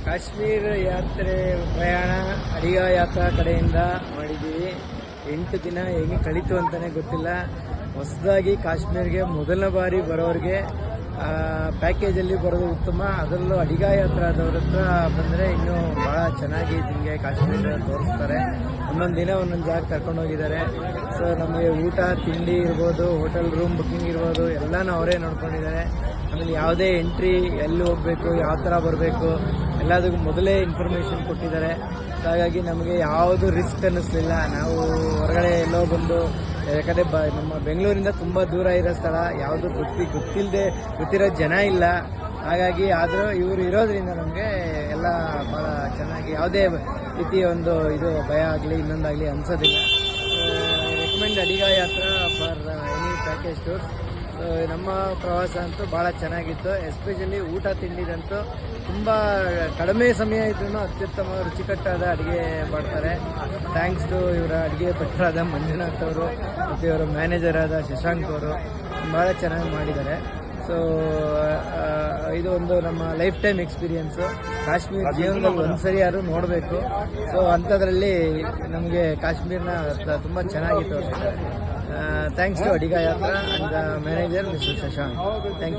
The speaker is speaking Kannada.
ಕಾಶ್ಮೀರ ಯಾತ್ರೆ ಪ್ರಯಾಣ ಅಡಿಗ ಯಾತ್ರಾ ಕಡೆಯಿಂದ ಮಾಡಿದ್ದೀವಿ. 8 ದಿನ ಹೇಗೆ ಕಳೀತು ಅಂತಲೇ ಗೊತ್ತಿಲ್ಲ. ಹೊಸದಾಗಿ ಕಾಶ್ಮೀರ್ಗೆ ಮೊದಲನೇ ಬಾರಿ ಬರೋರಿಗೆ ಪ್ಯಾಕೇಜಲ್ಲಿ ಬರೋದು ಉತ್ತಮ. ಅದರಲ್ಲೂ ಅಡಿಗ ಯಾತ್ರಾದವ್ರ ಹತ್ರ ಬಂದರೆ ಇನ್ನೂ ಭಾಳ ಚೆನ್ನಾಗಿ ನಿಮಗೆ ಕಾಶ್ಮೀರ ತೋರಿಸ್ತಾರೆ. ಒಂದೊಂದು ದಿನ ಒಂದೊಂದು ಜಾಗ ಕರ್ಕೊಂಡೋಗಿದ್ದಾರೆ. ಸೊ ನಮಗೆ ಊಟ ತಿಂಡಿ ಇರ್ಬೋದು, ಹೋಟೆಲ್ ರೂಮ್ ಬುಕ್ಕಿಂಗ್ ಇರ್ಬೋದು, ಎಲ್ಲನೂ ಅವರೇ ನೋಡ್ಕೊಂಡಿದ್ದಾರೆ. ಆಮೇಲೆ ಯಾವುದೇ ಎಂಟ್ರಿ, ಎಲ್ಲಿ ಹೋಗಬೇಕು, ಯಾವ ಥರ ಬರಬೇಕು ಎಲ್ಲದಕ್ಕೂ ಮೊದಲೇ ಇನ್ಫಾರ್ಮೇಷನ್ ಕೊಟ್ಟಿದ್ದಾರೆ. ಹಾಗಾಗಿ ನಮಗೆ ಯಾವುದು ರಿಸ್ಕ್ ಅನ್ನಿಸ್ಲಿಲ್ಲ. ನಾವು ಹೊರಗಡೆ ಎಲ್ಲೋ ಬಂದು, ಯಾಕಂದರೆ ನಮ್ಮ ಬೆಂಗಳೂರಿಂದ ತುಂಬ ದೂರ ಇರೋ ಸ್ಥಳ, ಯಾವುದು ಗೊತ್ತಿರೋ ಜನ ಇಲ್ಲ. ಹಾಗಾಗಿ ಆದರೂ ಇವರು ಇರೋದ್ರಿಂದ ನಮಗೆ ಎಲ್ಲ ಭಾಳ ಚೆನ್ನಾಗಿ ಯಾವುದೇ ರೀತಿಯ ಒಂದು ಭಯ ಆಗಲಿ ಇನ್ನೊಂದಾಗಲಿ ಅನಿಸೋದಿಲ್ಲ. ರೆಕಮೆಂಡ್ ಅಡಿಗ ಯಾತ್ರಾ ಫಾರ್ ಎನಿ ಪ್ಯಾಕೇಜ್ ಟೂರ್. ನಮ್ಮ ಪ್ರವಾಸ ಅಂತೂ ಭಾಳ ಚೆನ್ನಾಗಿತ್ತು. ಎಸ್ಪೆಷಲಿ ಊಟ ತಿಂಡಿದಂತೂ ತುಂಬ ಕಡಿಮೆ ಸಮಯ ಇದ್ರೂ ಅತ್ಯುತ್ತಮ ರುಚಿಕಟ್ಟಾದ ಅಡುಗೆ ಮಾಡ್ತಾರೆ. ಥ್ಯಾಂಕ್ಸ್ ಟು ಇವರ ಅಡುಗೆ ಭಟ್ರಾದ ಮಂಜುನಾಥ್ ಅವರು ಮತ್ತು ಇವರ ಮ್ಯಾನೇಜರ್ ಆದ ಶಶಾಂಕ್ ಅವರು ಭಾಳ ಚೆನ್ನಾಗಿ ಮಾಡಿದ್ದಾರೆ. ಸೊ ಇದು ಒಂದು ನಮ್ಮ ಲೈಫ್ ಟೈಮ್ ಎಕ್ಸ್ಪೀರಿಯೆನ್ಸು. ಕಾಶ್ಮೀರ ಜೀವನದಲ್ಲಿ ಒಂದ್ಸರಿ ಯಾರು ನೋಡಬೇಕು. ಸೊ ಅಂಥದ್ರಲ್ಲಿ ನಮಗೆ ಕಾಶ್ಮೀರನ ತುಂಬ ಚೆನ್ನಾಗಿತ್ತು. Thanks to Adiga Yatra and the manager mister Shashank. Thank you.